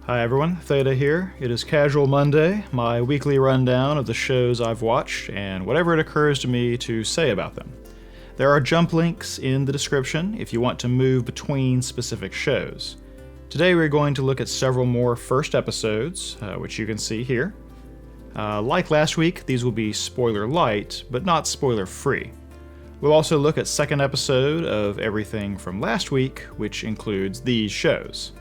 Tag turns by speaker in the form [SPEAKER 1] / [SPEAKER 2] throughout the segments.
[SPEAKER 1] Hi everyone, Theta here. It is Casual Monday, my weekly rundown of the shows I've watched and whatever it occurs to me to say about them. There are jump links in the description if you want to move between specific shows. Today we're going to look at several more first episodes, which you can see here. Like last week, these will be spoiler-lite, but not spoiler-free. We'll also look at second episode of everything from last week, which includes these shows.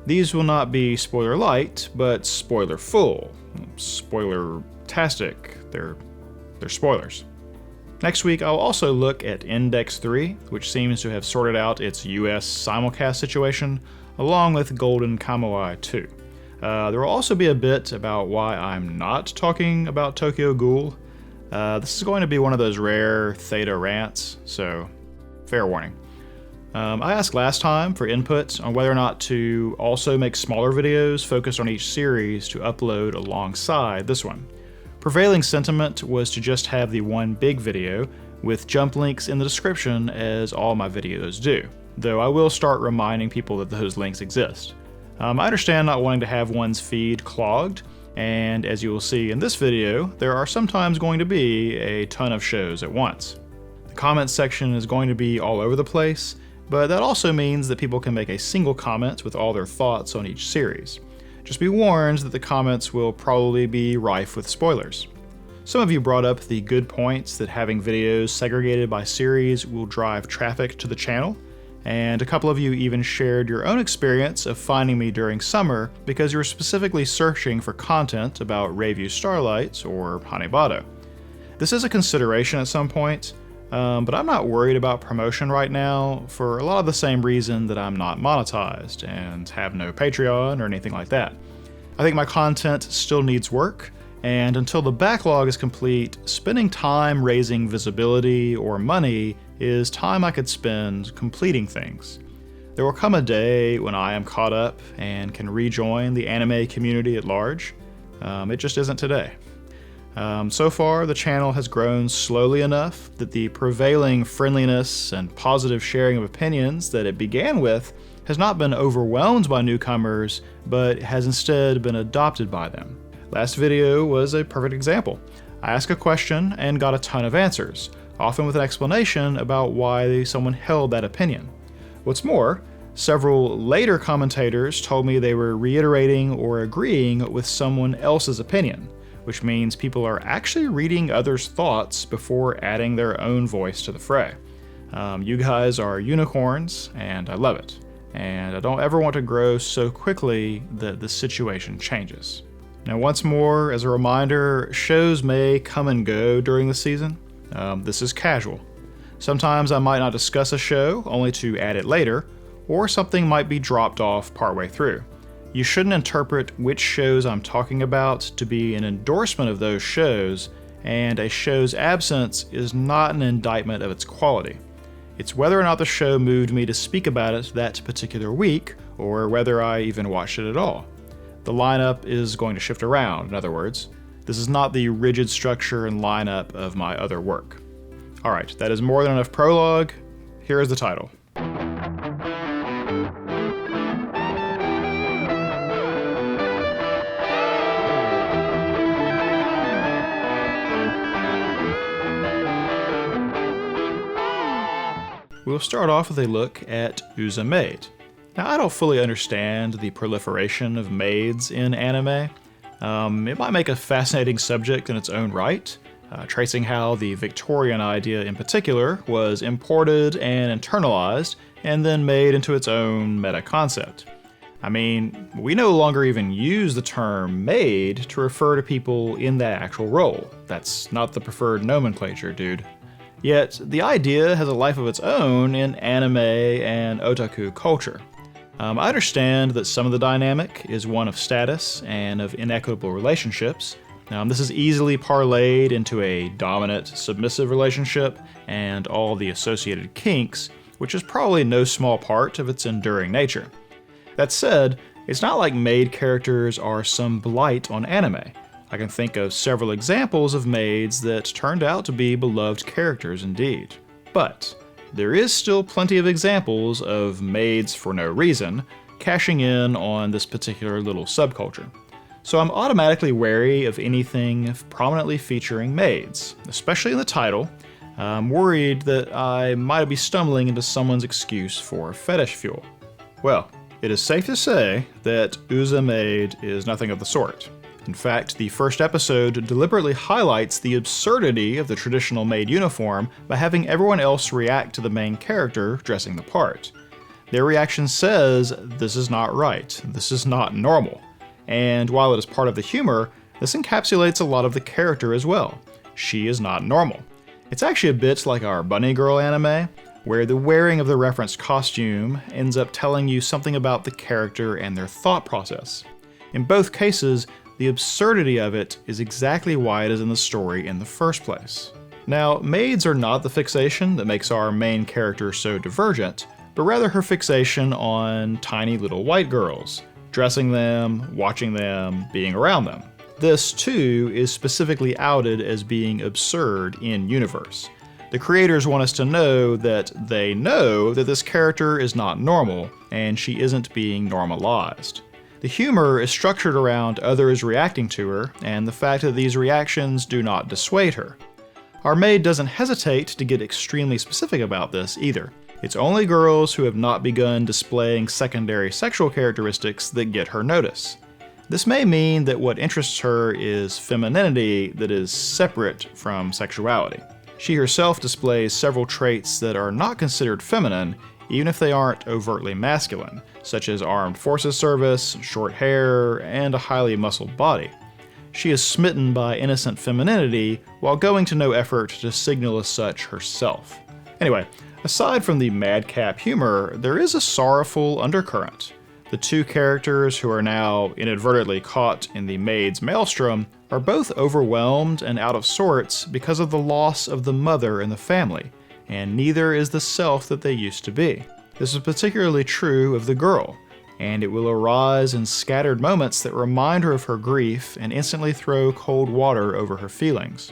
[SPEAKER 1] These will not be spoiler-lite, but spoiler-full. Spoiler-tastic. They're spoilers. Next week, I'll also look at Index 3, which seems to have sorted out its US simulcast situation, along with Golden Kamuai 2. There will also be a bit about why I'm not talking about Tokyo Ghoul. This is going to be one of those rare Theta rants, so fair warning. I asked last time for input on whether or not to also make smaller videos focused on each series to upload alongside this one. Prevailing sentiment was to just have the one big video with jump links in the description as all my videos do, though I will start reminding people that those links exist. I understand not wanting to have one's feed clogged, and as you will see in this video, there are sometimes going to be a ton of shows at once. The comments section is going to be all over the place, but that also means that people can make a single comment with all their thoughts on each series. Just be warned that the comments will probably be rife with spoilers. Some of you brought up the good points that having videos segregated by series will drive traffic to the channel, and a couple of you even shared your own experience of finding me during summer because you were specifically searching for content about Review Starlight or Hanebado. This is a consideration at some point, but I'm not worried about promotion right now for a lot of the same reason that I'm not monetized and have no Patreon or anything like that. I think my content still needs work, and until the backlog is complete, spending time raising visibility or money is time I could spend completing things. There will come a day when I am caught up and can rejoin the anime community at large. It just isn't today. So far, the channel has grown slowly enough that the prevailing friendliness and positive sharing of opinions that it began with has not been overwhelmed by newcomers, but has instead been adopted by them. Last video was a perfect example. I asked a question and got a ton of answers, often with an explanation about why someone held that opinion. What's more, several later commentators told me they were reiterating or agreeing with someone else's opinion, which means people are actually reading others' thoughts before adding their own voice to the fray. You guys are unicorns, and I love it. And I don't ever want to grow so quickly that the situation changes. Now, once more, as a reminder, shows may come and go during the season. This is casual. Sometimes I might not discuss a show, only to add it later, or something might be dropped off partway through. You shouldn't interpret which shows I'm talking about to be an endorsement of those shows, and a show's absence is not an indictment of its quality. It's whether or not the show moved me to speak about it that particular week, or whether I even watched it at all. The lineup is going to shift around, in other words. This is not the rigid structure and lineup of my other work. Alright, that is more than enough prologue. Here is the title. We'll start off with a look at UzaMaid. Now, I don't fully understand the proliferation of maids in anime. It might make a fascinating subject in its own right, tracing how the Victorian idea in particular was imported and internalized and then made into its own meta-concept. I mean, we no longer even use the term maid to refer to people in that actual role. That's not the preferred nomenclature, dude. Yet, the idea has a life of its own in anime and otaku culture. I understand that some of the dynamic is one of status and of inequitable relationships. This is easily parlayed into a dominant, submissive relationship and all the associated kinks, which is probably no small part of its enduring nature. That said, it's not like maid characters are some blight on anime. I can think of several examples of maids that turned out to be beloved characters indeed. But there is still plenty of examples of maids for no reason, cashing in on this particular little subculture. So I'm automatically wary of anything prominently featuring maids, especially in the title. I'm worried that I might be stumbling into someone's excuse for fetish fuel. Well, it is safe to say that UzaMaid is nothing of the sort. In fact, the first episode deliberately highlights the absurdity of the traditional maid uniform by having everyone else react to the main character dressing the part. Their reaction says, "This is not right, this is not normal." And while it is part of the humor, this encapsulates a lot of the character as well. She is not normal. It's actually a bit like our Bunny Girl anime, where the wearing of the referenced costume ends up telling you something about the character and their thought process. In both cases, the absurdity of it is exactly why it is in the story in the first place. Now, maids are not the fixation that makes our main character so divergent, but rather her fixation on tiny little white girls, dressing them, watching them, being around them. This, too, is specifically outed as being absurd in universe. The creators want us to know that they know that this character is not normal, and she isn't being normalized. The humor is structured around others reacting to her, and the fact that these reactions do not dissuade her. Our maid doesn't hesitate to get extremely specific about this either. It's only girls who have not begun displaying secondary sexual characteristics that get her notice. This may mean that what interests her is femininity that is separate from sexuality. She herself displays several traits that are not considered feminine, even if they aren't overtly masculine, such as armed forces service, short hair, and a highly muscled body. She is smitten by innocent femininity while going to no effort to signal as such herself. Anyway, aside from the madcap humor, there is a sorrowful undercurrent. The two characters who are now inadvertently caught in the maid's maelstrom are both overwhelmed and out of sorts because of the loss of the mother in the family, and neither is the self that they used to be. This is particularly true of the girl, and it will arise in scattered moments that remind her of her grief and instantly throw cold water over her feelings.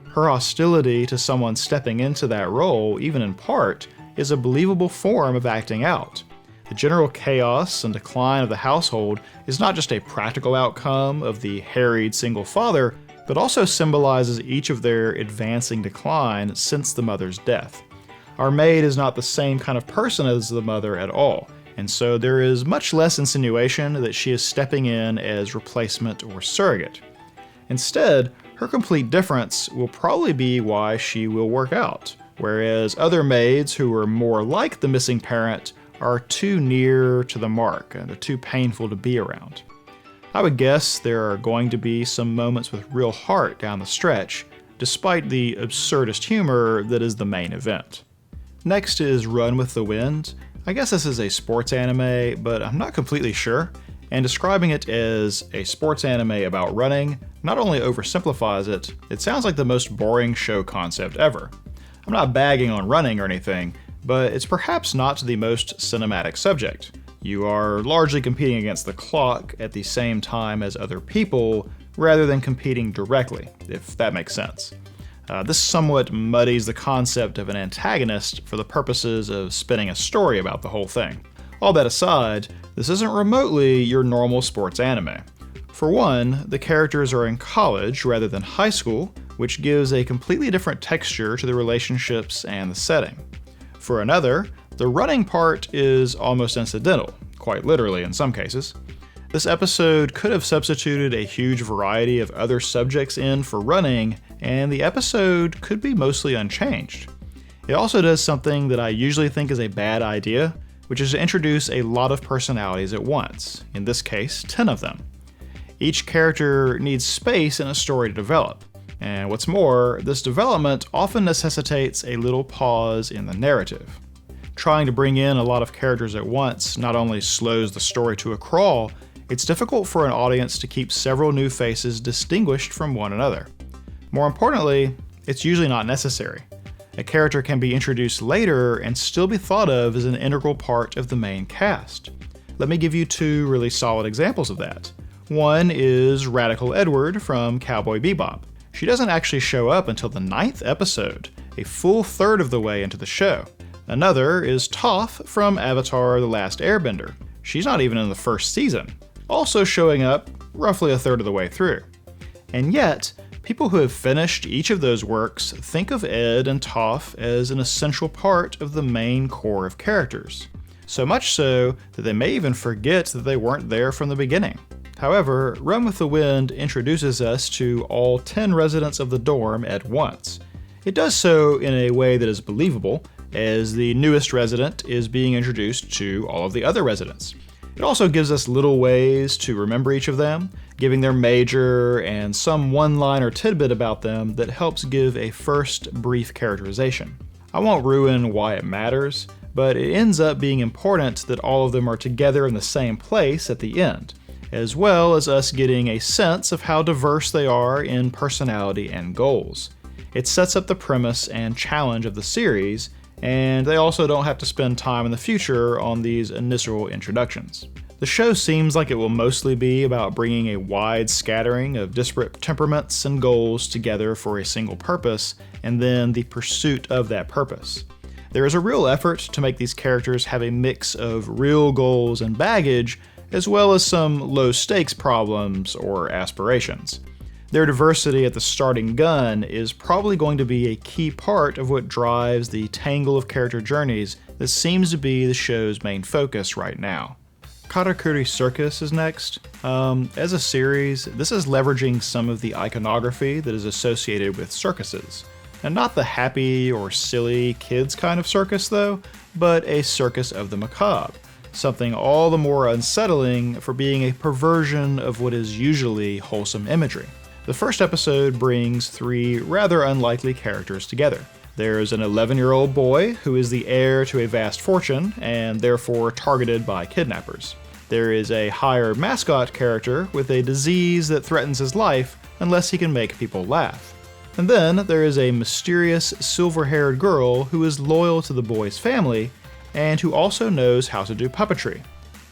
[SPEAKER 1] Her hostility to someone stepping into that role, even in part, is a believable form of acting out. The general chaos and decline of the household is not just a practical outcome of the harried single father, but also symbolizes each of their advancing decline since the mother's death. Our maid is not the same kind of person as the mother at all, and so there is much less insinuation that she is stepping in as replacement or surrogate. Instead, her complete difference will probably be why she will work out, whereas other maids who are more like the missing parent are too near to the mark and they're too painful to be around. I would guess there are going to be some moments with real heart down the stretch, despite the absurdist humor that is the main event. Next is Run with the Wind. I guess this is a sports anime, but I'm not completely sure, and describing it as a sports anime about running not only oversimplifies it, it sounds like the most boring show concept ever. I'm not bagging on running or anything, but it's perhaps not the most cinematic subject. You are largely competing against the clock at the same time as other people, rather than competing directly, if that makes sense. This somewhat muddies the concept of an antagonist for the purposes of spinning a story about the whole thing. All that aside, this isn't remotely your normal sports anime. For one, the characters are in college rather than high school, which gives a completely different texture to the relationships and the setting. For another, the running part is almost incidental, quite literally in some cases. This episode could have substituted a huge variety of other subjects in for running, and the episode could be mostly unchanged. It also does something that I usually think is a bad idea, which is to introduce a lot of personalities at once, in this case, 10 of them. Each character needs space in a story to develop, and what's more, this development often necessitates a little pause in the narrative. Trying to bring in a lot of characters at once not only slows the story to a crawl, it's difficult for an audience to keep several new faces distinguished from one another. More importantly, it's usually not necessary. A character can be introduced later and still be thought of as an integral part of the main cast. Let me give you two really solid examples of that. One is Radical Edward from Cowboy Bebop. She doesn't actually show up until the 9th episode, a full third of the way into the show. Another is Toph from Avatar: The Last Airbender. She's not even in the first season, also showing up roughly a third of the way through. And yet, people who have finished each of those works think of Ed and Toph as an essential part of the main core of characters. So much so that they may even forget that they weren't there from the beginning. However, Run with the Wind introduces us to all 10 residents of the dorm at once. It does so in a way that is believable, as the newest resident is being introduced to all of the other residents. It also gives us little ways to remember each of them, giving their major and some one-liner tidbit about them that helps give a first brief characterization. I won't ruin why it matters, but it ends up being important that all of them are together in the same place at the end, as well as us getting a sense of how diverse they are in personality and goals. It sets up the premise and challenge of the series, and they also don't have to spend time in the future on these initial introductions. The show seems like it will mostly be about bringing a wide scattering of disparate temperaments and goals together for a single purpose, and then the pursuit of that purpose. There is a real effort to make these characters have a mix of real goals and baggage, as well as some low-stakes problems or aspirations. Their diversity at the starting gun is probably going to be a key part of what drives the tangle of character journeys that seems to be the show's main focus right now. Karakuri Circus is next. As a series, this is leveraging some of the iconography that is associated with circuses. And not the happy or silly kids kind of circus though, but a circus of the macabre. Something all the more unsettling for being a perversion of what is usually wholesome imagery. The first episode brings 3 rather unlikely characters together. There's an 11-year-old boy who is the heir to a vast fortune and therefore targeted by kidnappers. There is a hired mascot character with a disease that threatens his life unless he can make people laugh. And then there is a mysterious silver-haired girl who is loyal to the boy's family and who also knows how to do puppetry.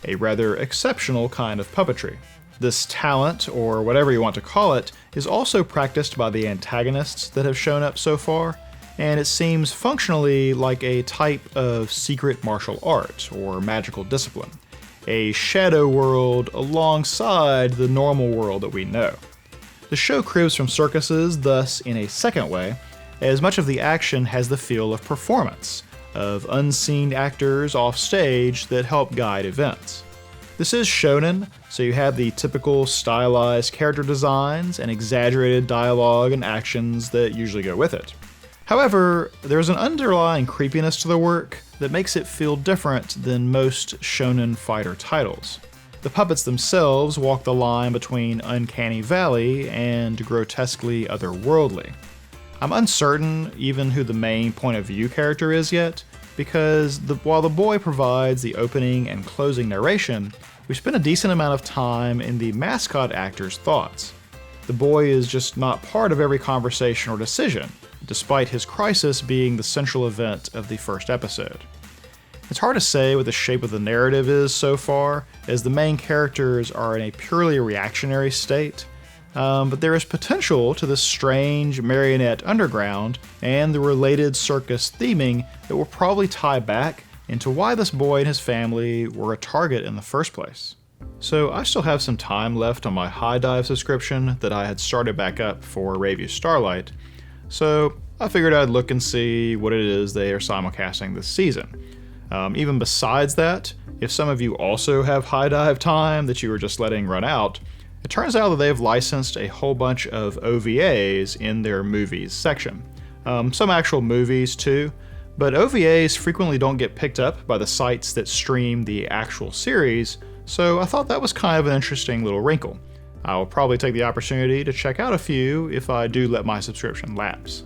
[SPEAKER 1] A rather exceptional kind of puppetry. This talent, or whatever you want to call it, is also practiced by the antagonists that have shown up so far, and it seems functionally like a type of secret martial art or magical discipline. A shadow world alongside the normal world that we know. The show cribs from circuses thus in a second way, as much of the action has the feel of performance, of unseen actors off stage that help guide events. This is shonen, so you have the typical stylized character designs and exaggerated dialogue and actions that usually go with it. However, there's an underlying creepiness to the work that makes it feel different than most shonen fighter titles. The puppets themselves walk the line between uncanny valley and grotesquely otherworldly. I'm uncertain even who the main point of view character is yet, because while the boy provides the opening and closing narration, we spend a decent amount of time in the mascot actor's thoughts. The boy is just not part of every conversation or decision, despite his crisis being the central event of the first episode. It's hard to say what the shape of the narrative is so far, as the main characters are in a purely reactionary state, but there is potential to this strange marionette underground and the related circus theming that will probably tie back into why this boy and his family were a target in the first place. So I still have some time left on my High Dive subscription that I had started back up for Review Starlight, so I figured I'd look and see what it is they are simulcasting this season. Even besides that, if some of you also have High Dive time that you were just letting run out, it turns out that they've licensed a whole bunch of OVAs in their movies section. Some actual movies too, but OVAs frequently don't get picked up by the sites that stream the actual series, so I thought that was kind of an interesting little wrinkle. I'll probably take the opportunity to check out a few if I do let my subscription lapse.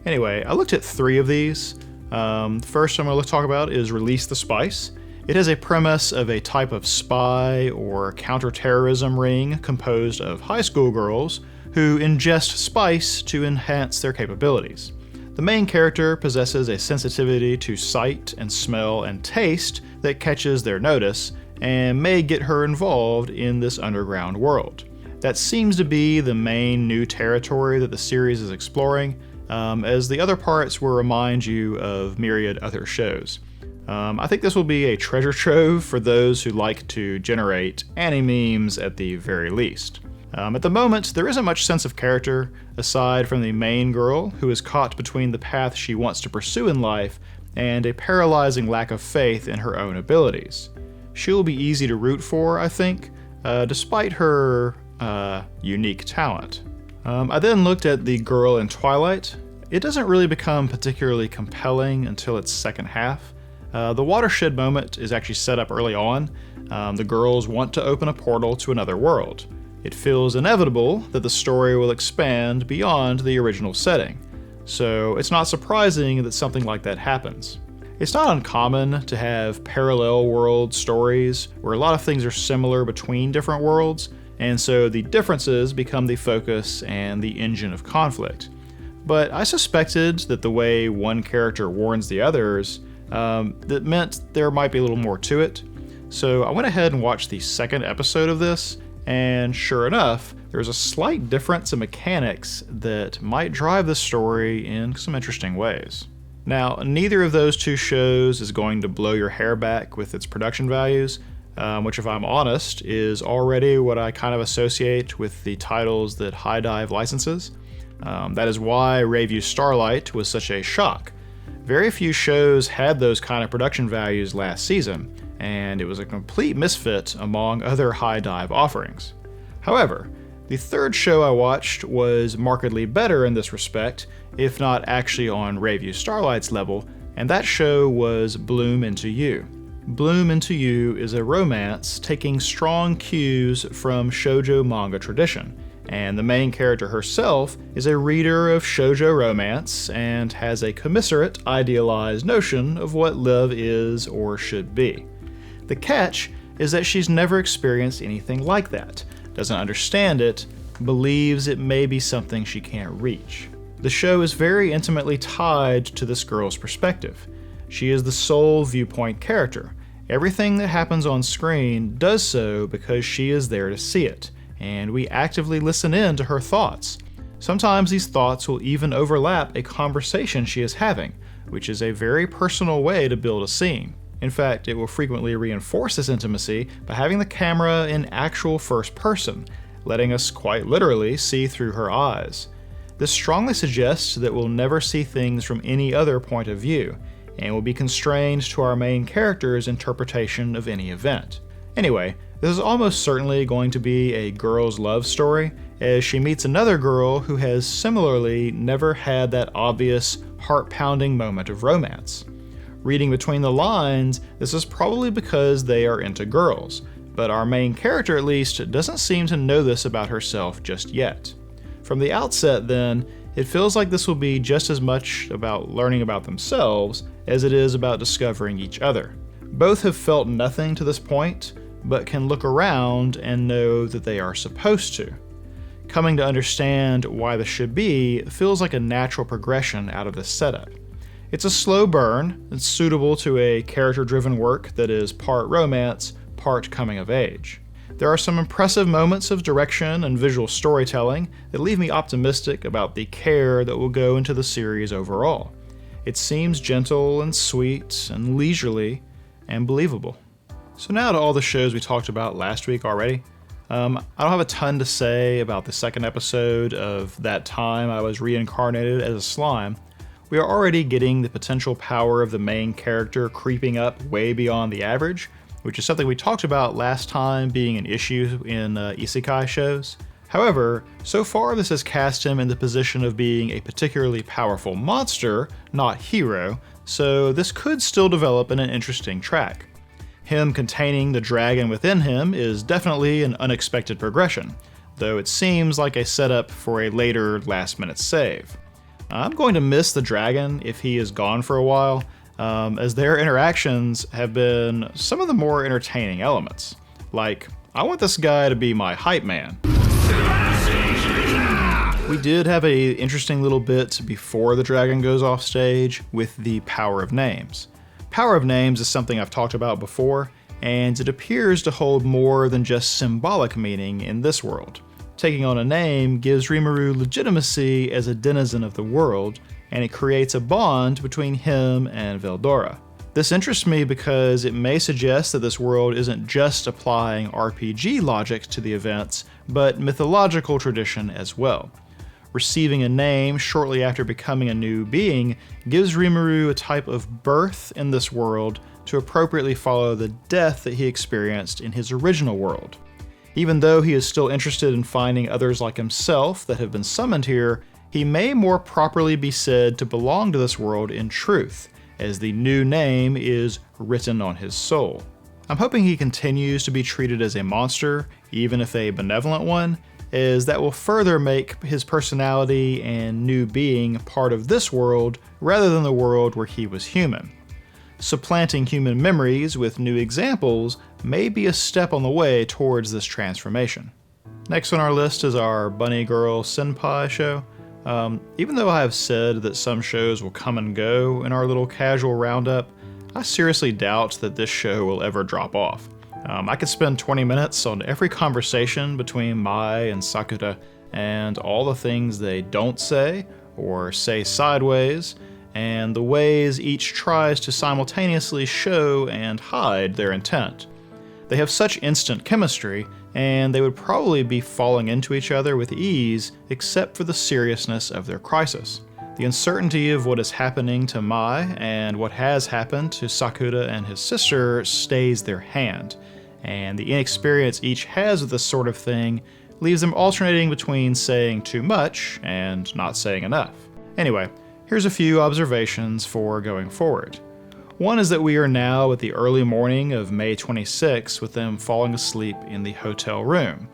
[SPEAKER 1] Anyway, I looked at 3 of these. First I'm going to talk about is Release the Spyce. It has a premise of a type of spy or counterterrorism ring composed of high school girls who ingest spice to enhance their capabilities. The main character possesses a sensitivity to sight and smell and taste that catches their notice and may get her involved in this underground world. That seems to be the main new territory that the series is exploring, as the other parts will remind you of myriad other shows. I think this will be a treasure trove for those who like to generate anime memes at the very least. At the moment, there isn't much sense of character, aside from the main girl, who is caught between the path she wants to pursue in life and a paralyzing lack of faith in her own abilities. She'll be easy to root for, I think, despite her unique talent. I then looked at the girl in Twilight. It doesn't really become particularly compelling until its second half. The watershed moment is actually set up early on. The girls want to open a portal to another world. It feels inevitable that the story will expand beyond the original setting, so it's not surprising that something like that happens. It's not uncommon to have parallel world stories where a lot of things are similar between different worlds, and so the differences become the focus and the engine of conflict. But I suspected that the way one character warns the others, that meant there might be a little more to it. So I went ahead and watched the second episode of this, and sure enough, there's a slight difference in mechanics that might drive the story in some interesting ways. Now, neither of those two shows is going to blow your hair back with its production values, which, if I'm honest, is already what I kind of associate with the titles that High Dive licenses. That is why Review Starlight was such a shock. Very few shows had those kind of production values last season, and it was a complete misfit among other High Dive offerings. However, the third show I watched was markedly better in this respect, if not actually on Review Starlight's level, and that show was Bloom Into You. Bloom Into You is a romance taking strong cues from shoujo manga tradition, and the main character herself is a reader of shoujo romance and has a commiserate, idealized notion of what love is or should be. The catch is that she's never experienced anything like that, doesn't understand it, believes it may be something she can't reach. The show is very intimately tied to this girl's perspective. She is the sole viewpoint character. Everything that happens on screen does so because she is there to see it, and we actively listen in to her thoughts. Sometimes these thoughts will even overlap a conversation she is having, which is a very personal way to build a scene. In fact, it will frequently reinforce this intimacy by having the camera in actual first person, letting us quite literally see through her eyes. This strongly suggests that we'll never see things from any other point of view, and will be constrained to our main character's interpretation of any event. Anyway, this is almost certainly going to be a girl's love story, as she meets another girl who has similarly never had that obvious, heart-pounding moment of romance. Reading between the lines, this is probably because they are into girls, but our main character at least doesn't seem to know this about herself just yet. From the outset then, it feels like this will be just as much about learning about themselves as it is about discovering each other. Both have felt nothing to this point, but can look around and know that they are supposed to. Coming to understand why this should be feels like a natural progression out of this setup. It's a slow burn that's suitable to a character-driven work that is part romance, part coming of age. There are some impressive moments of direction and visual storytelling that leave me optimistic about the care that will go into the series overall. It seems gentle and sweet and leisurely and believable. So now to all the shows we talked about last week already. I don't have a ton to say about the second episode of That Time I Was Reincarnated as a Slime. We are already getting the potential power of the main character creeping up way beyond the average, which is something we talked about last time being an issue in isekai shows. However, so far this has cast him in the position of being a particularly powerful monster, not hero, so this could still develop in an interesting track. Him containing the dragon within him is definitely an unexpected progression, though it seems like a setup for a later last-minute save. I'm going to miss the dragon if he is gone for a while, as their interactions have been some of the more entertaining elements. Like, I want this guy to be my hype man. We did have an interesting little bit before the dragon goes off stage with the power of names. Power of names is something I've talked about before, and it appears to hold more than just symbolic meaning in this world. Taking on a name gives Rimuru legitimacy as a denizen of the world, and it creates a bond between him and Veldora. This interests me because it may suggest that this world isn't just applying RPG logic to the events, but mythological tradition as well. Receiving a name shortly after becoming a new being gives Rimuru a type of birth in this world to appropriately follow the death that he experienced in his original world. Even though he is still interested in finding others like himself that have been summoned here, he may more properly be said to belong to this world in truth, as the new name is written on his soul. I'm hoping he continues to be treated as a monster, even if a benevolent one, as that will further make his personality and new being part of this world rather than the world where he was human. Supplanting human memories with new examples may be a step on the way towards this transformation. Next on our list is our Bunny Girl Senpai show. Even though I have said that some shows will come and go in our little casual roundup, I seriously doubt that this show will ever drop off. I could spend 20 minutes on every conversation between Mai and Sakura and all the things they don't say or say sideways, and the ways each tries to simultaneously show and hide their intent. They have such instant chemistry, and they would probably be falling into each other with ease except for the seriousness of their crisis. The uncertainty of what is happening to Mai and what has happened to Sakura and his sister stays their hand, and the inexperience each has with this sort of thing leaves them alternating between saying too much and not saying enough. Anyway, here's a few observations for going forward. One is that we are now at the early morning of May 26 with them falling asleep in the hotel room.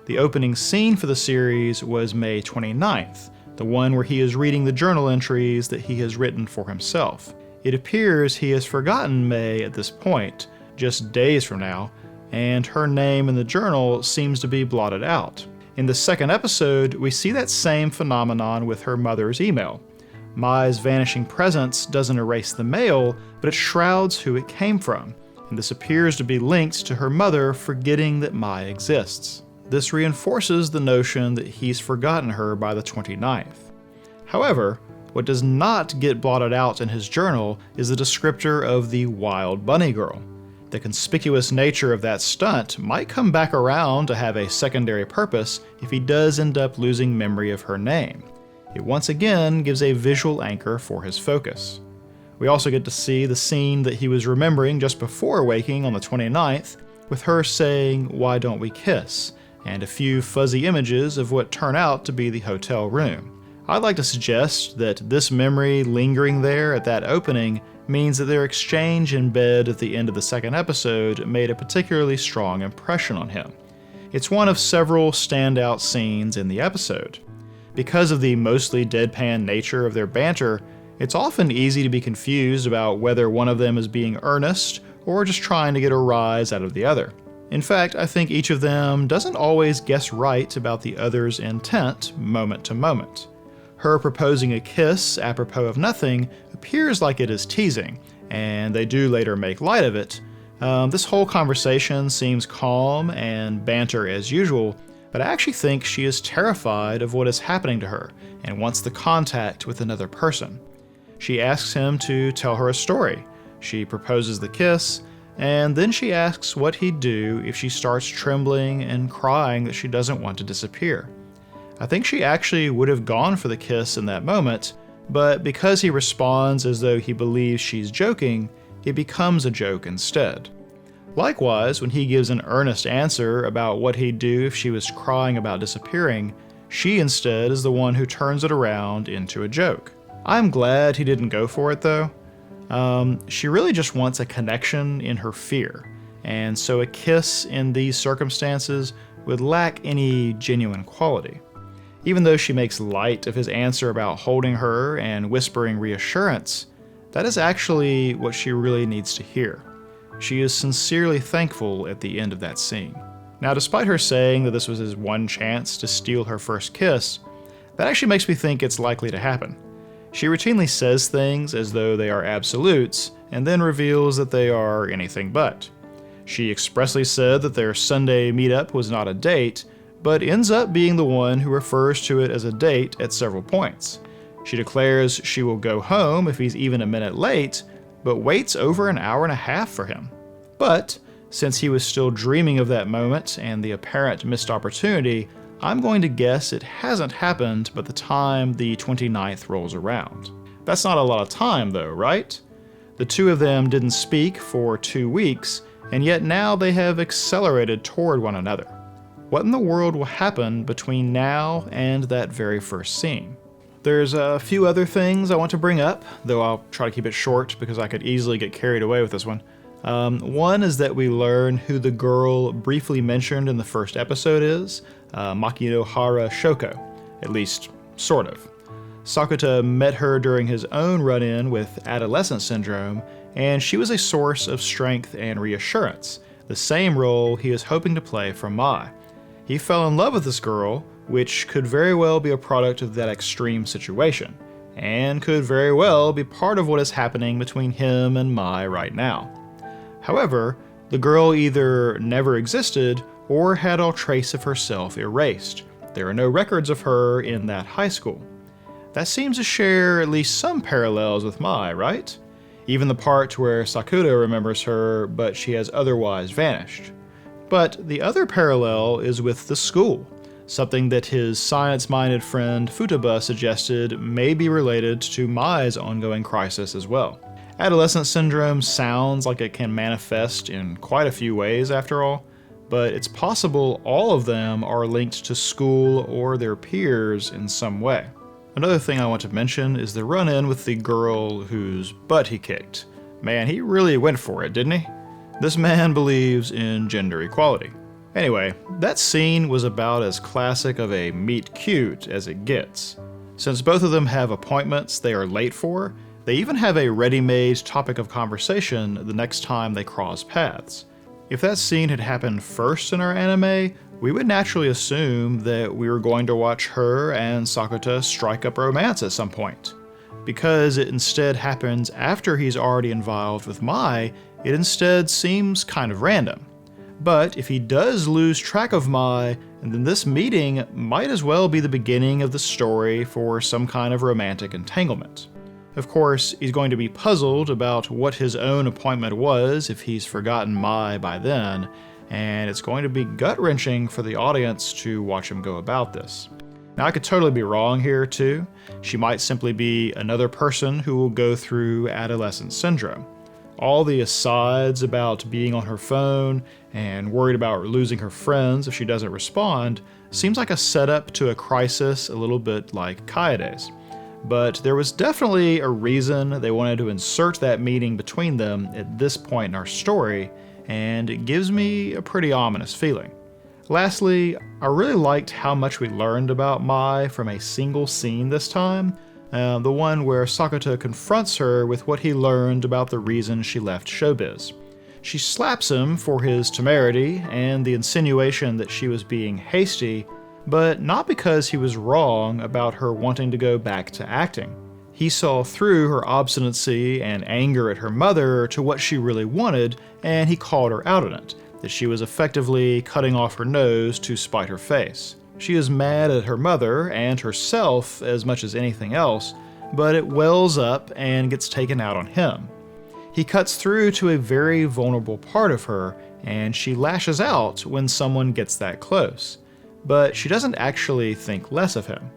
[SPEAKER 1] The opening scene for the series was May 29th, the one where he is reading the journal entries that he has written for himself. It appears he has forgotten May at this point, just days from now, and her name in the journal seems to be blotted out. In the second episode, we see that same phenomenon with her mother's email. Mai's vanishing presence doesn't erase the mail, but it shrouds who it came from, and this appears to be linked to her mother forgetting that Mai exists. This reinforces the notion that he's forgotten her by the 29th. However, what does not get blotted out in his journal is the descriptor of the wild bunny girl. The conspicuous nature of that stunt might come back around to have a secondary purpose if he does end up losing memory of her name. It once again gives a visual anchor for his focus. We also get to see the scene that he was remembering just before waking on the 29th, with her saying, "Why don't we kiss?" and a few fuzzy images of what turn out to be the hotel room. I'd like to suggest that this memory lingering there at that opening means that their exchange in bed at the end of the second episode made a particularly strong impression on him. It's one of several standout scenes in the episode. Because of the mostly deadpan nature of their banter, it's often easy to be confused about whether one of them is being earnest or just trying to get a rise out of the other. In fact, I think each of them doesn't always guess right about the other's intent moment to moment. Her proposing a kiss apropos of nothing appears like it is teasing, and they do later make light of it. This whole conversation seems calm and banter as usual, but I actually think she is terrified of what is happening to her and wants the contact with another person. She asks him to tell her a story. She proposes the kiss, and then she asks what he'd do if she starts trembling and crying that she doesn't want to disappear. I think she actually would have gone for the kiss in that moment, but because he responds as though he believes she's joking, it becomes a joke instead. Likewise, when he gives an earnest answer about what he'd do if she was crying about disappearing, she instead is the one who turns it around into a joke. I'm glad he didn't go for it though. She really just wants a connection in her fear, and so a kiss in these circumstances would lack any genuine quality. Even though she makes light of his answer about holding her and whispering reassurance, that is actually what she really needs to hear. She is sincerely thankful at the end of that scene. Now, despite her saying that this was his one chance to steal her first kiss, that actually makes me think it's likely to happen. She routinely says things as though they are absolutes, and then reveals that they are anything but. She expressly said that their Sunday meetup was not a date, but ends up being the one who refers to it as a date at several points. She declares she will go home if he's even a minute late, but waits over an hour and a half for him. But since he was still dreaming of that moment and the apparent missed opportunity, I'm going to guess it hasn't happened by the time the 29th rolls around. That's not a lot of time though, right? The two of them didn't speak for 2 weeks, and yet now they have accelerated toward one another. What in the world will happen between now and that very first scene? There's a few other things I want to bring up, though I'll try to keep it short because I could easily get carried away with this one. One is that we learn who the girl briefly mentioned in the first episode is, Makinohara Shoko, at least sort of. Sakuta met her during his own run-in with adolescent syndrome, and she was a source of strength and reassurance, the same role he is hoping to play for Mai. He fell in love with this girl, which could very well be a product of that extreme situation, and could very well be part of what is happening between him and Mai right now. However, the girl either never existed or had all trace of herself erased. There are no records of her in that high school. That seems to share at least some parallels with Mai, right? Even the part where Sakuta remembers her, but she has otherwise vanished. But the other parallel is with the school, something that his science-minded friend Futaba suggested may be related to Mai's ongoing crisis as well. Adolescent syndrome sounds like it can manifest in quite a few ways after all, but it's possible all of them are linked to school or their peers in some way. Another thing I want to mention is the run-in with the girl whose butt he kicked. Man, he really went for it, didn't he? This man believes in gender equality. Anyway, that scene was about as classic of a meet cute as it gets. Since both of them have appointments they are late for, they even have a ready-made topic of conversation the next time they cross paths. If that scene had happened first in our anime, we would naturally assume that we were going to watch her and Sakuta strike up romance at some point. Because it instead happens after he's already involved with Mai, it instead seems kind of random. But if he does lose track of Mai, then this meeting might as well be the beginning of the story for some kind of romantic entanglement. Of course, he's going to be puzzled about what his own appointment was if he's forgotten Mai by then, and it's going to be gut-wrenching for the audience to watch him go about this. Now, I could totally be wrong here, too. She might simply be another person who will go through adolescent syndrome. All the asides about being on her phone and worried about losing her friends if she doesn't respond seems like a setup to a crisis a little bit like Kaede's. But there was definitely a reason they wanted to insert that meeting between them at this point in our story, and it gives me a pretty ominous feeling. Lastly, I really liked how much we learned about Mai from a single scene this time, the one where Sakuta confronts her with what he learned about the reason she left showbiz. She slaps him for his temerity and the insinuation that she was being hasty, but not because he was wrong about her wanting to go back to acting. He saw through her obstinacy and anger at her mother to what she really wanted, and he called her out on it, that she was effectively cutting off her nose to spite her face. She is mad at her mother and herself as much as anything else, but it wells up and gets taken out on him. He cuts through to a very vulnerable part of her, and she lashes out when someone gets that close. But she doesn't actually think less of him.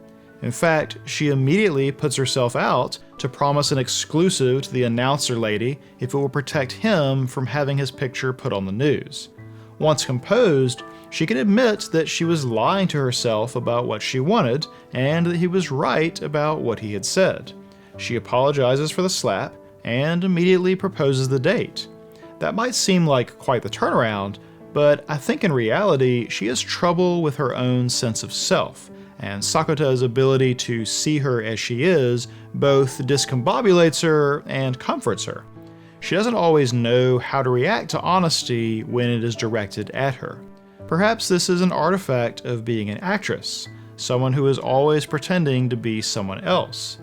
[SPEAKER 1] In fact, she immediately puts herself out to promise an exclusive to the announcer lady if it will protect him from having his picture put on the news. Once composed, she can admit that she was lying to herself about what she wanted and that he was right about what he had said. She apologizes for the slap and immediately proposes the date. That might seem like quite the turnaround, but I think in reality she has trouble with her own sense of self, and Sakuta's ability to see her as she is both discombobulates her and comforts her. She doesn't always know how to react to honesty when it is directed at her. Perhaps this is an artifact of being an actress, someone who is always pretending to be someone else.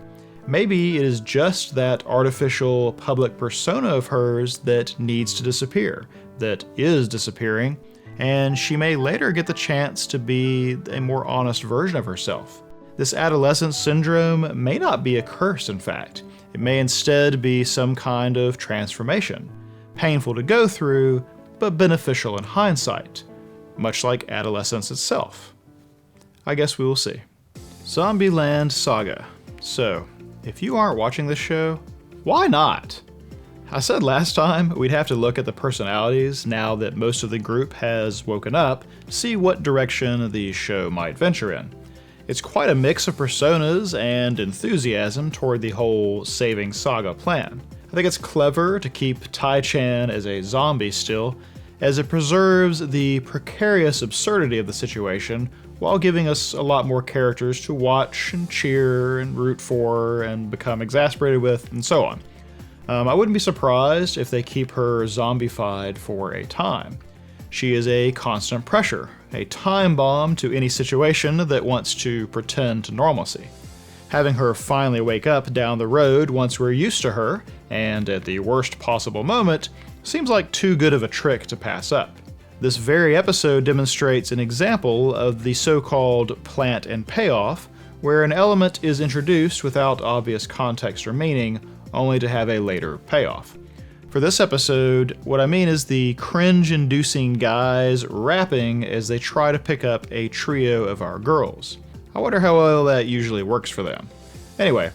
[SPEAKER 1] Maybe it is just that artificial public persona of hers that needs to disappear, that is disappearing, and she may later get the chance to be a more honest version of herself. This adolescence syndrome may not be a curse, in fact. It may instead be some kind of transformation, painful to go through, but beneficial in hindsight, much like adolescence itself. I guess we will see. Zombieland Saga. So, if you aren't watching this show, why not? I said last time we'd have to look at the personalities now that most of the group has woken up to see what direction the show might venture in. It's quite a mix of personas and enthusiasm toward the whole saving Saga plan. I think it's clever to keep Tai-chan as a zombie still, as it preserves the precarious absurdity of the situation while giving us a lot more characters to watch and cheer and root for and become exasperated with and so on. I wouldn't be surprised if they keep her zombified for a time. She is a constant pressure, a time bomb to any situation that wants to pretend to normalcy. Having her finally wake up down the road once we're used to her, and at the worst possible moment, seems like too good of a trick to pass up. This very episode demonstrates an example of the so-called plant and payoff, where an element is introduced without obvious context or meaning, only to have a later payoff. For this episode, what I mean is the cringe-inducing guys rapping as they try to pick up a trio of our girls. I wonder how well that usually works for them. Anyway,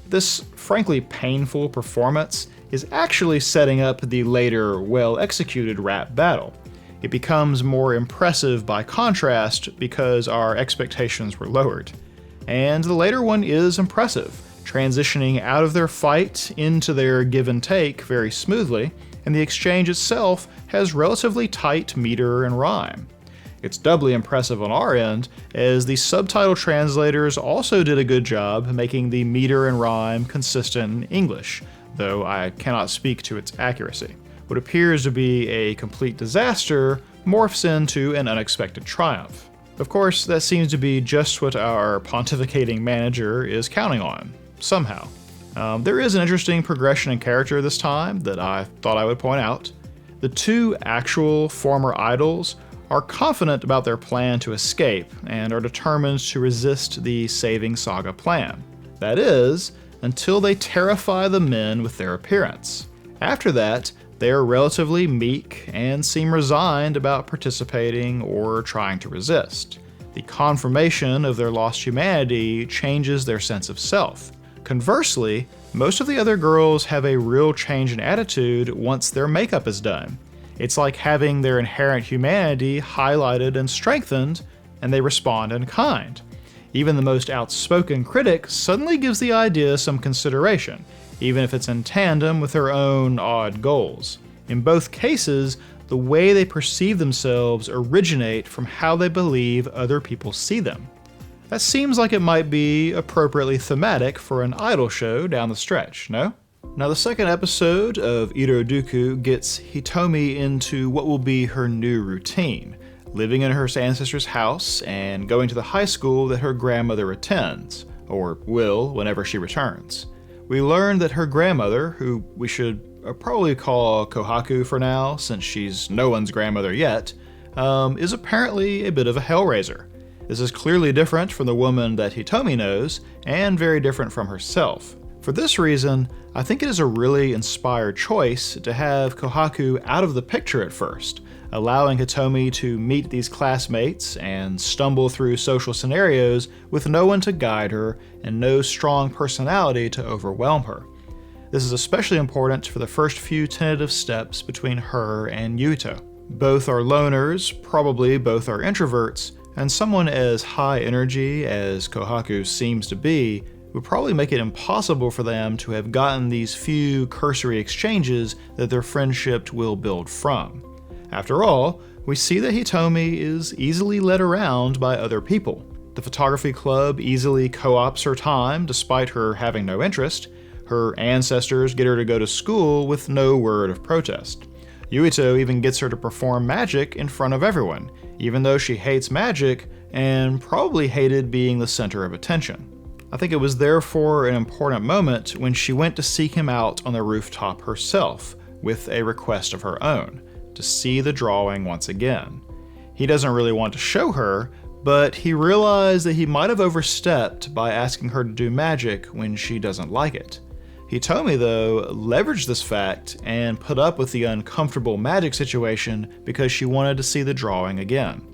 [SPEAKER 1] this frankly painful performance is actually setting up the later, well-executed rap battle. It becomes more impressive by contrast because our expectations were lowered. And the later one is impressive, transitioning out of their fight into their give and take very smoothly, and the exchange itself has relatively tight meter and rhyme. It's doubly impressive on our end, as the subtitle translators also did a good job making the meter and rhyme consistent in English, though I cannot speak to its accuracy. What appears to be a complete disaster morphs into an unexpected triumph. Of course, that seems to be just what our pontificating manager is counting on. Somehow. There is an interesting progression in character this time that I thought I would point out. The two actual former idols are confident about their plan to escape and are determined to resist the saving Saga plan. That is, until they terrify the men with their appearance. After that, they are relatively meek and seem resigned about participating or trying to resist. The confirmation of their lost humanity changes their sense of self. Conversely, most of the other girls have a real change in attitude once their makeup is done. It's like having their inherent humanity highlighted and strengthened, and they respond in kind. Even the most outspoken critic suddenly gives the idea some consideration, even if it's in tandem with their own odd goals. In both cases, the way they perceive themselves originate from how they believe other people see them. That seems like it might be appropriately thematic for an idol show down the stretch, no? Now the second episode of Iroduku gets Hitomi into what will be her new routine, living in her ancestor's house and going to the high school that her grandmother attends, or will whenever she returns. We learn that her grandmother, who we should probably call Kohaku for now since she's no one's grandmother yet, is apparently a bit of a hellraiser. This is clearly different from the woman that Hitomi knows, and very different from herself. For this reason, I think it is a really inspired choice to have Kohaku out of the picture at first, allowing Hitomi to meet these classmates and stumble through social scenarios with no one to guide her and no strong personality to overwhelm her. This is especially important for the first few tentative steps between her and Yuito. Both are loners, probably both are introverts, and someone as high energy as Kohaku seems to be would probably make it impossible for them to have gotten these few cursory exchanges that their friendship will build from. After all, we see that Hitomi is easily led around by other people. The photography club easily co-opts her time despite her having no interest. Her ancestors get her to go to school with no word of protest. Yuito even gets her to perform magic in front of everyone, even though she hates magic and probably hated being the center of attention. I think it was therefore an important moment when she went to seek him out on the rooftop herself, with a request of her own, to see the drawing once again. He doesn't really want to show her, but he realized that he might have overstepped by asking her to do magic when she doesn't like it. Hitomi, though, leveraged this fact and put up with the uncomfortable magic situation because she wanted to see the drawing again.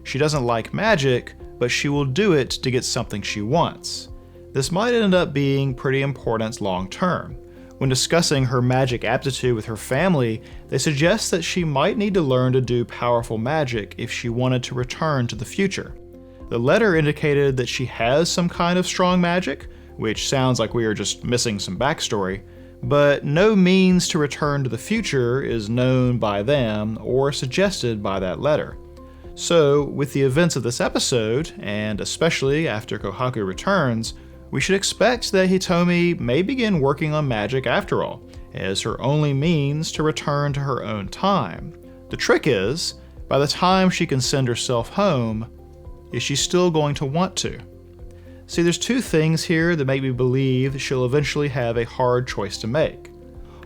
[SPEAKER 1] She doesn't like magic, but she will do it to get something she wants. This might end up being pretty important long term. When discussing her magic aptitude with her family, they suggest that she might need to learn to do powerful magic if she wanted to return to the future. The letter indicated that she has some kind of strong magic, which sounds like we are just missing some backstory, but no means to return to the future is known by them or suggested by that letter. So, with the events of this episode, and especially after Kohaku returns, we should expect that Hitomi may begin working on magic after all, as her only means to return to her own time. The trick is, by the time she can send herself home, is she still going to want to? See, there's two things here that make me believe she'll eventually have a hard choice to make.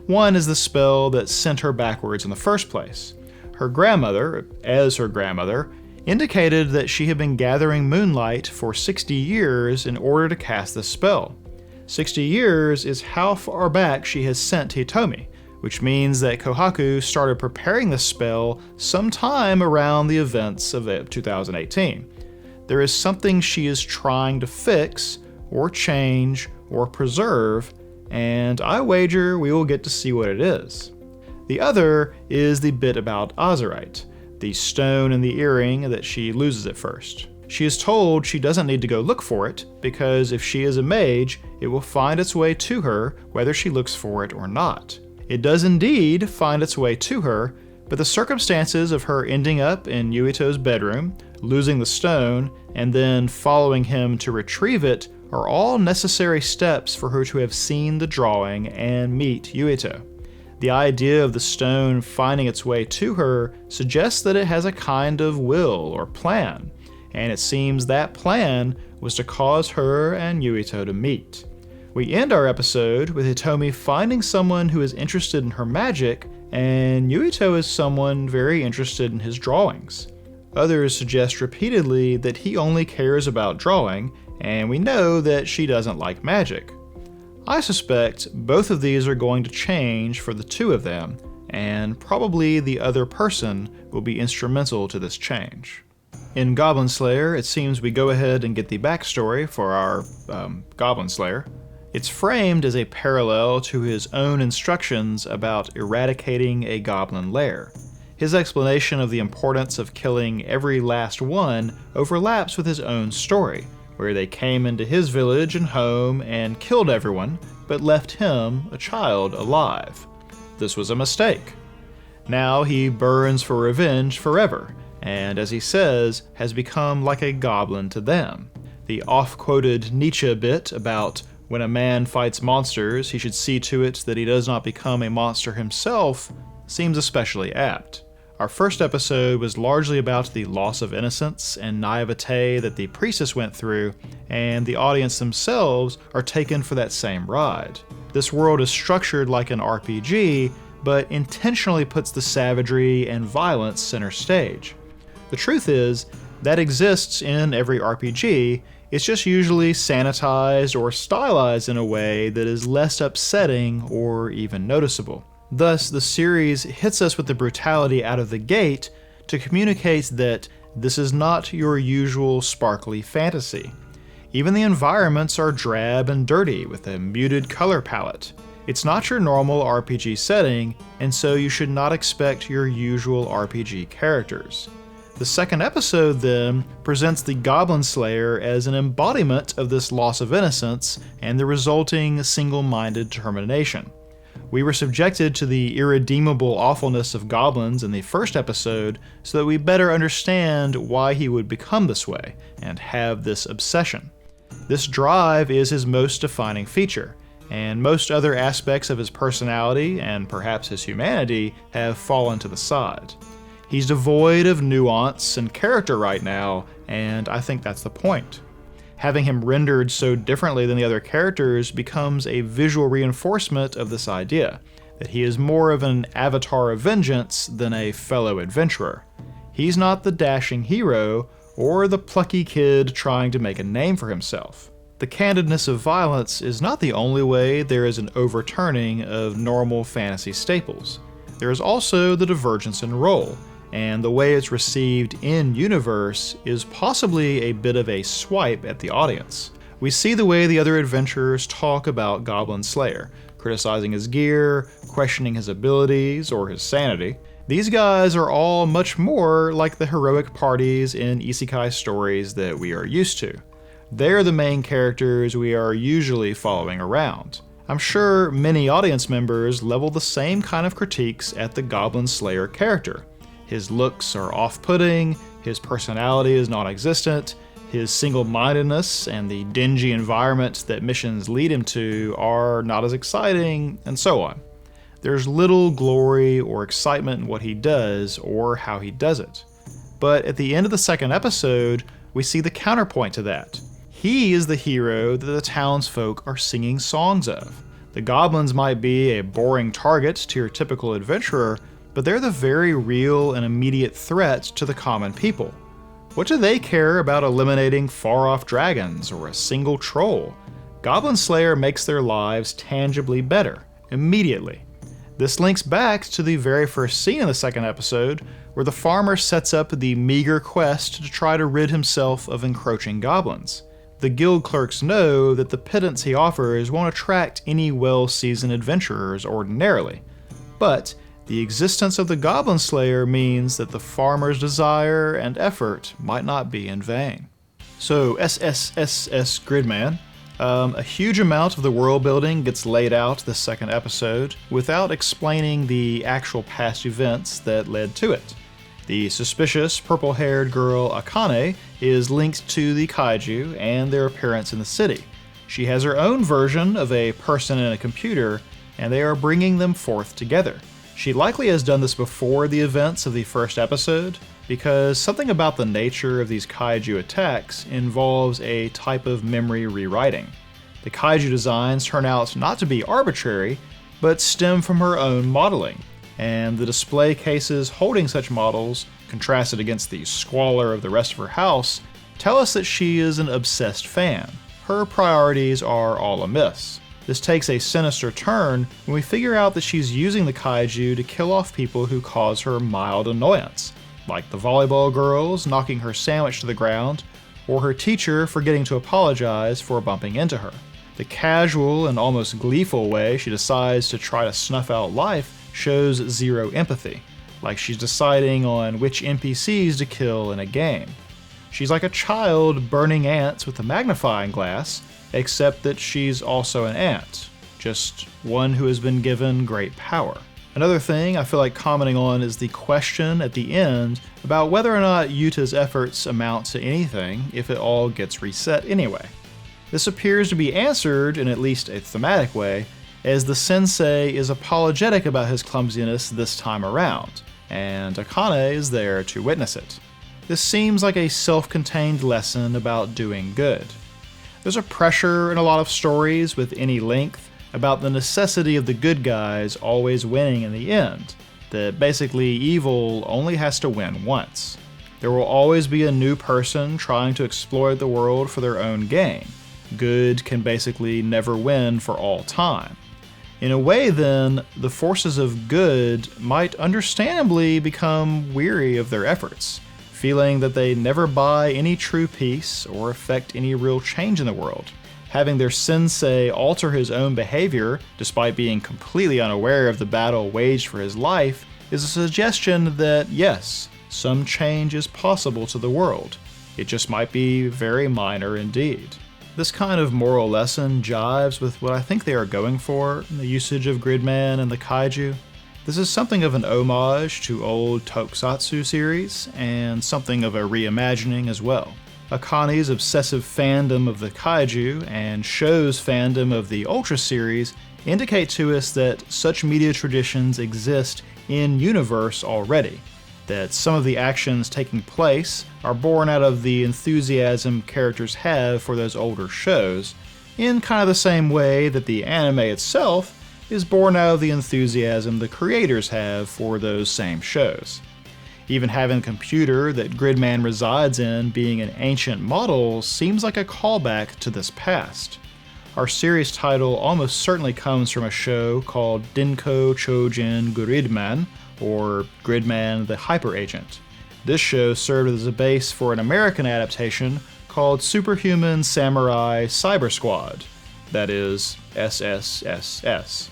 [SPEAKER 1] One is the spell that sent her backwards in the first place. Her grandmother, as her grandmother, indicated that she had been gathering moonlight for 60 years in order to cast this spell. 60 years is how far back she has sent Hitomi, which means that Kohaku started preparing the spell sometime around the events of 2018. There is something she is trying to fix, or change, or preserve, and I wager we will get to see what it is. The other is the bit about Azurite, the stone in the earring that she loses at first. She is told she doesn't need to go look for it, because if she is a mage, it will find its way to her whether she looks for it or not. It does indeed find its way to her, but the circumstances of her ending up in Yuito's bedroom, losing the stone, and then following him to retrieve it are all necessary steps for her to have seen the drawing and meet Yuito. The idea of the stone finding its way to her suggests that it has a kind of will or plan, and it seems that plan was to cause her and Yuito to meet. We end our episode with Hitomi finding someone who is interested in her magic, and Yuito is someone very interested in his drawings. Others suggest repeatedly that he only cares about drawing, and we know that she doesn't like magic. I suspect both of these are going to change for the two of them, and probably the other person will be instrumental to this change. In Goblin Slayer, it seems we go ahead and get the backstory for our Goblin Slayer. It's framed as a parallel to his own instructions about eradicating a goblin lair. His explanation of the importance of killing every last one overlaps with his own story, where they came into his village and home and killed everyone, but left him, a child, alive. This was a mistake. Now he burns for revenge forever, and as he says, has become like a goblin to them. The oft-quoted Nietzsche bit about when a man fights monsters, he should see to it that he does not become a monster himself seems especially apt. Our first episode was largely about the loss of innocence and naivete that the priestess went through, and the audience themselves are taken for that same ride. This world is structured like an RPG, but intentionally puts the savagery and violence center stage. The truth is, that exists in every RPG, it's just usually sanitized or stylized in a way that is less upsetting or even noticeable. Thus, the series hits us with the brutality out of the gate to communicate that this is not your usual sparkly fantasy. Even the environments are drab and dirty with a muted color palette. It's not your normal RPG setting, and so you should not expect your usual RPG characters. The second episode, then, presents the Goblin Slayer as an embodiment of this loss of innocence and the resulting single-minded determination. We were subjected to the irredeemable awfulness of goblins in the first episode so that we better understand why he would become this way and have this obsession. This drive is his most defining feature, and most other aspects of his personality and perhaps his humanity have fallen to the side. He's devoid of nuance and character right now, and I think that's the point. Having him rendered so differently than the other characters becomes a visual reinforcement of this idea, that he is more of an avatar of vengeance than a fellow adventurer. He's not the dashing hero or the plucky kid trying to make a name for himself. The candidness of violence is not the only way there is an overturning of normal fantasy staples. There is also the divergence in role, and the way it's received in-universe is possibly a bit of a swipe at the audience. We see the way the other adventurers talk about Goblin Slayer, criticizing his gear, questioning his abilities, or his sanity. These guys are all much more like the heroic parties in isekai stories that we are used to. They're the main characters we are usually following around. I'm sure many audience members level the same kind of critiques at the Goblin Slayer character. His looks are off-putting, his personality is non-existent, his single-mindedness and the dingy environment that missions lead him to are not as exciting, and so on. There's little glory or excitement in what he does or how he does it. But at the end of the second episode, we see the counterpoint to that. He is the hero that the townsfolk are singing songs of. The goblins might be a boring target to your typical adventurer, but they're the very real and immediate threat to the common people. What do they care about eliminating far-off dragons or a single troll? Goblin Slayer makes their lives tangibly better, immediately. This links back to the very first scene in the second episode, where the farmer sets up the meager quest to try to rid himself of encroaching goblins. The guild clerks know that the pittance he offers won't attract any well-seasoned adventurers ordinarily, but the existence of the Goblin Slayer means that the farmer's desire and effort might not be in vain. So SSSS.Gridman, a huge amount of the world building gets laid out this second episode without explaining the actual past events that led to it. The suspicious purple-haired girl Akane is linked to the kaiju and their appearance in the city. She has her own version of a person and a computer, and they are bringing them forth together. She likely has done this before the events of the first episode, because something about the nature of these kaiju attacks involves a type of memory rewriting. The kaiju designs turn out not to be arbitrary, but stem from her own modeling, and the display cases holding such models, contrasted against the squalor of the rest of her house, tell us that she is an obsessed fan. Her priorities are all amiss. This takes a sinister turn when we figure out that she's using the kaiju to kill off people who cause her mild annoyance, like the volleyball girls knocking her sandwich to the ground, or her teacher forgetting to apologize for bumping into her. The casual and almost gleeful way she decides to try to snuff out life shows zero empathy, like she's deciding on which NPCs to kill in a game. She's like a child burning ants with a magnifying glass, except that she's also an ant, just one who has been given great power. Another thing I feel like commenting on is the question at the end about whether or not Yuta's efforts amount to anything if it all gets reset anyway. This appears to be answered in at least a thematic way, as the sensei is apologetic about his clumsiness this time around, and Akane is there to witness it. This seems like a self-contained lesson about doing good. There's a pressure in a lot of stories with any length about the necessity of the good guys always winning in the end, that basically evil only has to win once. There will always be a new person trying to exploit the world for their own gain. Good can basically never win for all time. In a way then, the forces of good might understandably become weary of their efforts, feeling that they never buy any true peace or effect any real change in the world. Having their sensei alter his own behavior, despite being completely unaware of the battle waged for his life, is a suggestion that yes, some change is possible to the world. It just might be very minor indeed. This kind of moral lesson jives with what I think they are going for in the usage of Gridman and the kaiju. This is something of an homage to old tokusatsu series, and something of a reimagining as well. Akane's obsessive fandom of the kaiju and Sho's fandom of the Ultra series indicate to us that such media traditions exist in-universe already, that some of the actions taking place are born out of the enthusiasm characters have for those older shows, in kind of the same way that the anime itself is born out of the enthusiasm the creators have for those same shows. Even having the computer that Gridman resides in being an ancient model seems like a callback to this past. Our series title almost certainly comes from a show called Denko Chojin Gridman, or Gridman the Hyper Agent. This show served as a base for an American adaptation called Superhuman Samurai Cyber Squad, that is, SSSS.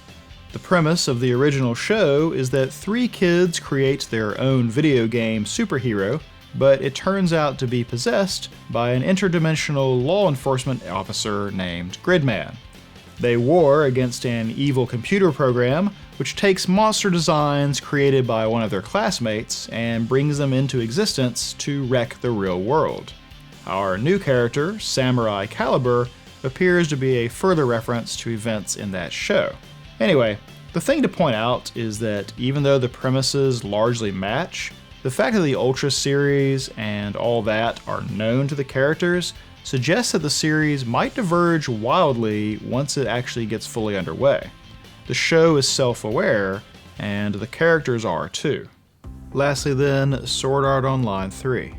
[SPEAKER 1] The premise of the original show is that 3 kids create their own video game superhero, but it turns out to be possessed by an interdimensional law enforcement officer named Gridman. They war against an evil computer program which takes monster designs created by one of their classmates and brings them into existence to wreck the real world. Our new character, Samurai Caliber, appears to be a further reference to events in that show. Anyway, the thing to point out is that even though the premises largely match, the fact that the Ultra series and all that are known to the characters suggests that the series might diverge wildly once it actually gets fully underway. The show is self-aware, and the characters are too. Lastly then, Sword Art Online 3.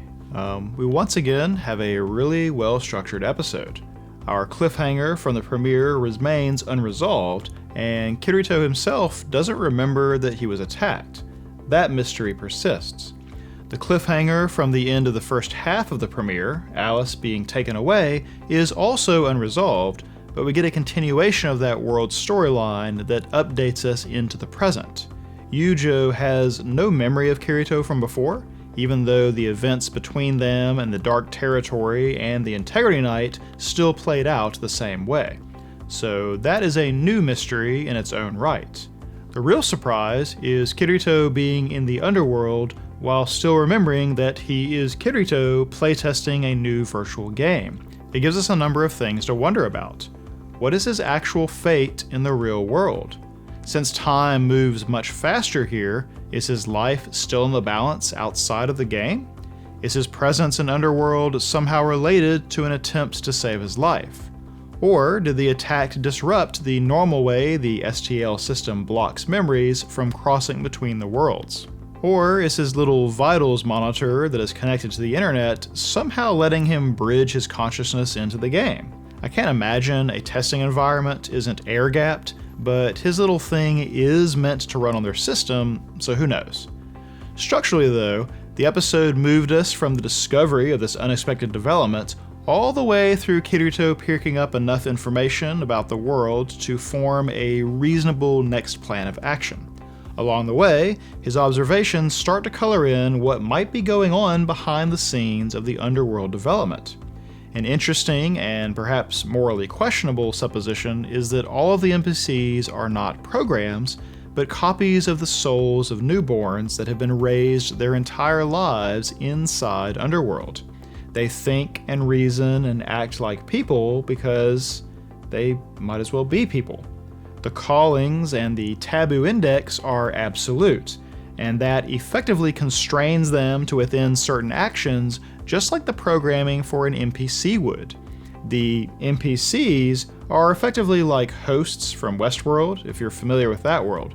[SPEAKER 1] We once again have a really well-structured episode. Our cliffhanger from the premiere remains unresolved, and Kirito himself doesn't remember that he was attacked. That mystery persists. The cliffhanger from the end of the first half of the premiere, Alice being taken away, is also unresolved, but we get a continuation of that world's storyline that updates us into the present. Yujo has no memory of Kirito from before, even though the events between them and the Dark Territory and the Integrity Knight still played out the same way. So that is a new mystery in its own right. The real surprise is Kirito being in the underworld while still remembering that he is Kirito playtesting a new virtual game. It gives us a number of things to wonder about. What is his actual fate in the real world? Since time moves much faster here, is his life still in the balance outside of the game? Is his presence in Underworld somehow related to an attempt to save his life? Or did the attack disrupt the normal way the STL system blocks memories from crossing between the worlds? Or is his little vitals monitor that is connected to the internet somehow letting him bridge his consciousness into the game? I can't imagine a testing environment isn't air-gapped, but his little thing is meant to run on their system, so who knows. Structurally though, the episode moved us from the discovery of this unexpected development all the way through Kirito picking up enough information about the world to form a reasonable next plan of action. Along the way, his observations start to color in what might be going on behind the scenes of the Underworld development. An interesting and perhaps morally questionable supposition is that all of the NPCs are not programs, but copies of the souls of newborns that have been raised their entire lives inside Underworld. They think and reason and act like people because they might as well be people. The callings and the taboo index are absolute, and that effectively constrains them to within certain actions, just like the programming for an NPC would. The NPCs are effectively like hosts from Westworld, if you're familiar with that world.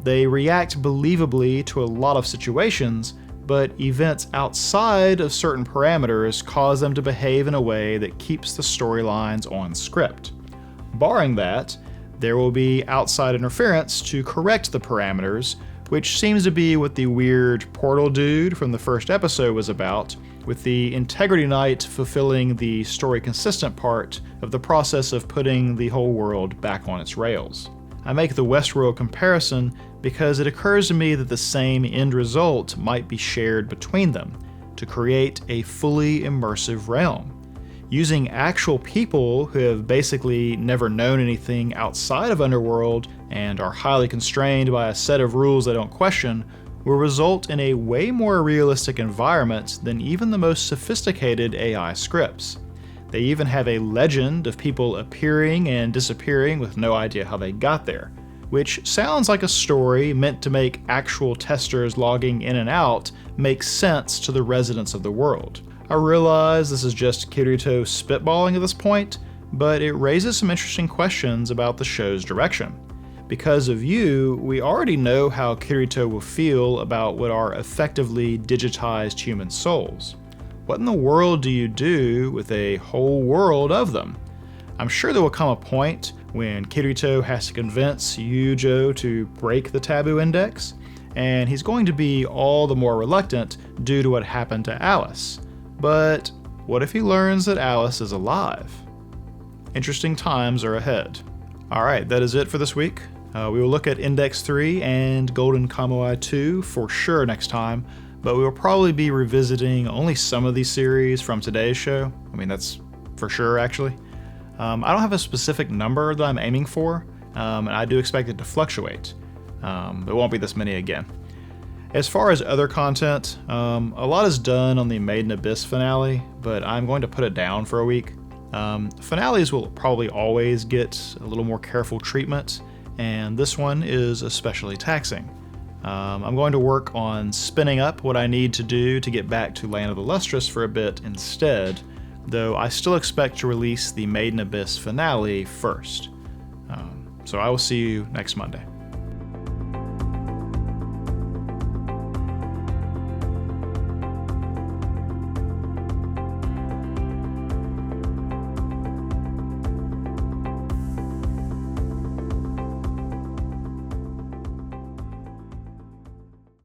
[SPEAKER 1] They react believably to a lot of situations, but events outside of certain parameters cause them to behave in a way that keeps the storylines on script. Barring that, there will be outside interference to correct the parameters, which seems to be what the weird portal dude from the first episode was about, with the Integrity Knight fulfilling the story-consistent part of the process of putting the whole world back on its rails. I make the Westworld comparison because it occurs to me that the same end result might be shared between them, to create a fully immersive realm. Using actual people who have basically never known anything outside of Underworld and are highly constrained by a set of rules they don't question will result in a way more realistic environment than even the most sophisticated AI scripts. They even have a legend of people appearing and disappearing with no idea how they got there, which sounds like a story meant to make actual testers logging in and out make sense to the residents of the world. I realize this is just Kirito spitballing at this point, but it raises some interesting questions about the show's direction. Because of you, we already know how Kirito will feel about what are effectively digitized human souls. What in the world do you do with a whole world of them? I'm sure there will come a point when Kirito has to convince Yujo to break the taboo index, and he's going to be all the more reluctant due to what happened to Alice. But what if he learns that Alice is alive? Interesting times are ahead. Alright, that is it for this week. We will look at Index 3 and Golden Kamuai 2 for sure next time, but we will probably be revisiting only some of these series from today's show. I mean, that's for sure, actually. I don't have a specific number that I'm aiming for, and I do expect it to fluctuate. There won't be this many again. As far as other content, a lot is done on the Made in Abyss finale, but I'm going to put it down for a week. Finales will probably always get a little more careful treatment, and this one is especially taxing. I'm going to work on spinning up what I need to do to get back to Land of the Lustrous for a bit instead, though I still expect to release the Made in Abyss finale first. So I will see you next Monday.